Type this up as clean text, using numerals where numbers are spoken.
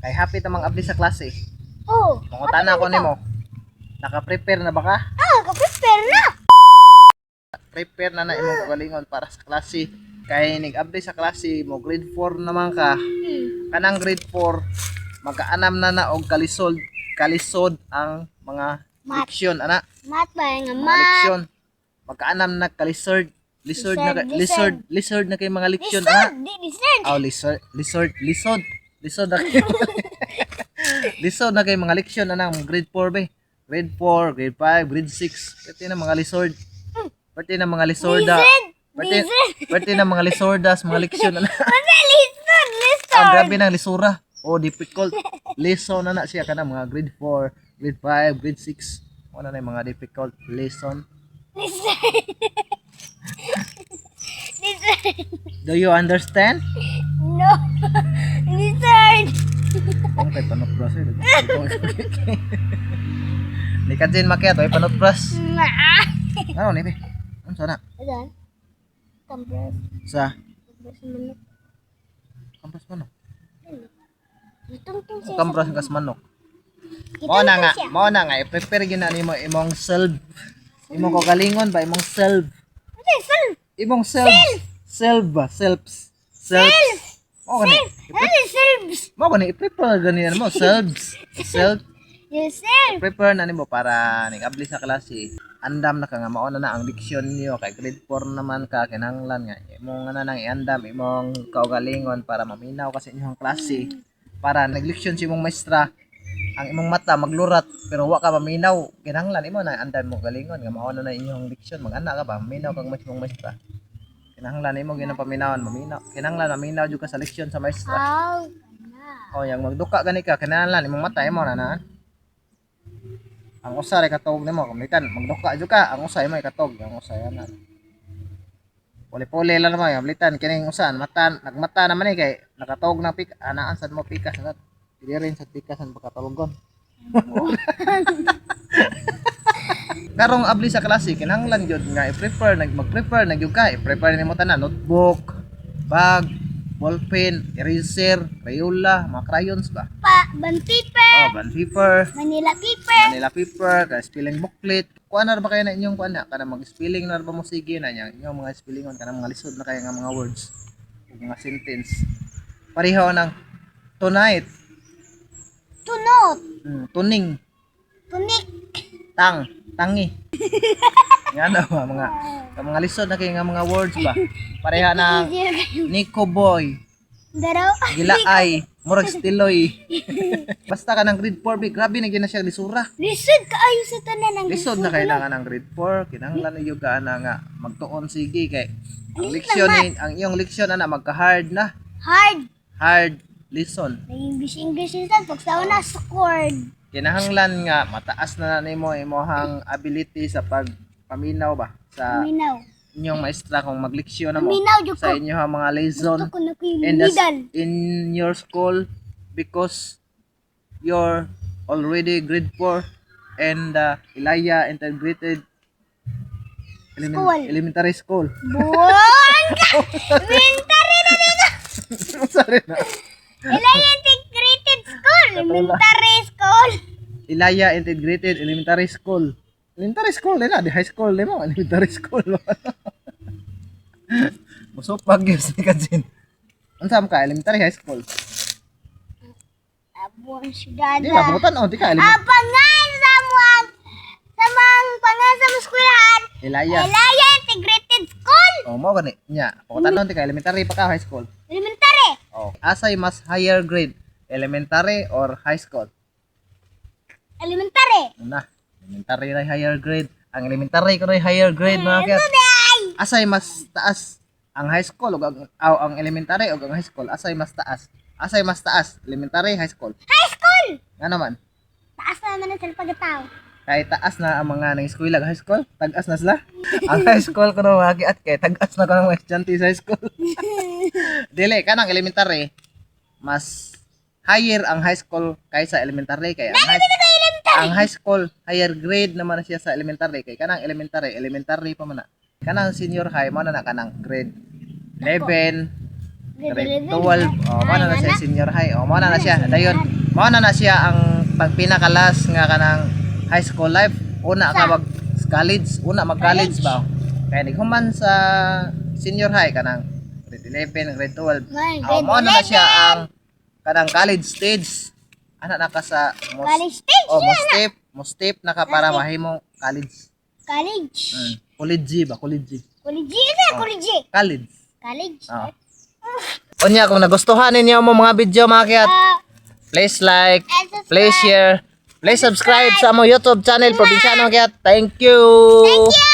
Kay happy tamang abli sa klase. Oh. Mangutana ko nimo. Naka-prepare na ba ka? Prepare na. Prepare na imong kagalingon para sa klase. Kay nig-abli sa klase mo grade 4 naman ka. Kanang grade 4 magkaanam na og kalisod ang mga Math. leksyon ana. Mat ba nga Mga mat? leksyon. Magkaanam na kalisod. Lizard na kay mga leksyon ana. Lizard. Oh, lisod na kay lisod na kay mga leksyon anang grade 4 ba? Grade 4, grade 5, grade 6. Pati na mga lisod. Pati na mga lisorda. Pati na mga lisordas, mga leksyon ana. Lizard. Ah, grabe na lisura. Oh, difficult. Lesson na siya kana mga grade 4, grade 5, grade 6. Wala na yung mga difficult lesson. Lizard. Do you understand? No. Lizard. Ang kay panotbras eh. Ni kadin makiat oy panotbras. Ano ni be? Ano sana? Adan. Compress. Sa Compress manok. kampas manok. Itong siya. Kampas kas manok. Itong Mao na nga i-prepare gyud na nimo imong self. Imong kagalingon ba imong self. Lizard. Imong self ba? Selves. Mo gani. Mo gani i-prepare ganiyan mo selves. Self Lizard. prepare na nimo para nig-abli sa klase. Andam na ka nga mao na ang diksyon niyo kay grade 4 naman ka kinahanglan nga imong nga nang iandam imong kaugalingon para maminaw kasi inyong klase. Para nagleksyon si imong maestra ang imong mata maglurat pero wa ka maminaw kinahanglan imo na andam mo galingon nga mao na inyong diksyon mag-ana ka ba maminaw kag imong maestra. Kinahanglan imo ginang paminawon maminaw. Kinahanglan maminaw jud ka sa leksyon sa maestra. Aw. O yang magduka gani ka kinahanglan imong mata imo na. Ang usa ray katog nimo kumikan magduka jud ka ang usa imo katog ang usa yana. Puli-puli lang naman yung blitan kining usan mata nagmata naman eh kay nakatog na pik anaan sad mo pikas na. Dili rin sa pikasan pagkatulugon. Karong abli sa klase kinahanglan jud nga i-prepare mag-prepare na jud ka i-prepare nimo tanan notebook, bag, ballpen, eraser, crayola, mga crayons ba? Bond paper. Oh, bond paper, Manila paper. Manila paper, ka spelling booklet. Kuan na ba kayo na inyong kuan na kana mag-spelling na ba mo sige na nya inyong mga spellingon kana mga lisod na kay nga mga words, mga sentence. Pareho ng tonight, Tunot. tuning, Tunik. tangi. Yan na ba mga lisod na kay nga mga words ba? Pareha ng Nico boy, Daraw. gilaay, murag stiloy. Basta ka ng grade 4 big, grabe na gyud na siya lisura. Lisod kaayo sa tanan ng Lisod na kailangan ng grade 4, kinahanglan niyo ka na nga magtuon sige kay ang leksyon ni ang iyong leksyon na magka-hard na. Hard. Lesson. English sa pagsawa na sa chord. Kinahanglan nga mataas na nimo imong ability sa pagpaminaw ba sa Minaw. inyong maestra kung magleksyon na mo Minaw jud sa ko. inyong mga lesson Gusto ko na ko yung in middle. in your school because you're already grade 4 and Ilaya Integrated School. Elementary School. Buwan ka! Elementary na dito! Sorry na. Ilaya Integrated School! Elementary School! Ilaya Integrated Elementary School. Elementary school nila, di high school nimo, elementary school. Musupag yun si Kajin. Unsam ka elementary high school? Abuan si Dada. Di mabutan o di ka elementary. Pangan sa pangan sa muskwelahan. Ilaya. Ilaya Integrated School! Oh, mo gani nya. Pakutan di ka elementary pa ka high school. Elementary! Oh, asay mas higher grade, elementary or high school? Elementary! Una, elementary na higher grade. Ang elementary ko na higher grade mga kaya. Asay mas taas ang high school ug ang elementary ug ang high school asay mas taas. Asay mas taas, elementary, high school. High school! Nga naman. Taas na naman ang pagkatao. Kay taas na ang mga nang eskwela high school, tagas na sila. Ang high school ko na mga at kay tagas na ko ng mga estudyante sa high school. Dili kanang elementary mas higher ang high school kaysa elementary kay ang high school higher grade naman na siya sa elementary kay kanang elementary pa man na. Kanang senior high mo na kanang grade 11, grade 12, mo na siya senior high. Mo na siya. Dayon mao na siya ang pagpinakalas nga kanang high school life. Una ka mag college, una mag college ba. Kaya nighuman sa senior high kanang grade 11, grade 12. Mao na siya ang kanang college stage. Ana na ka sa College stage. mo step na ka para mahimong college. College. College ba, college. College. Ito college. College. College. Oo. Unya kung nagustuhan ninyo mo mga video mga kiyat, please like, please share, please subscribe sa among YouTube channel Probinsyano Kiyat. Thank you. Thank you.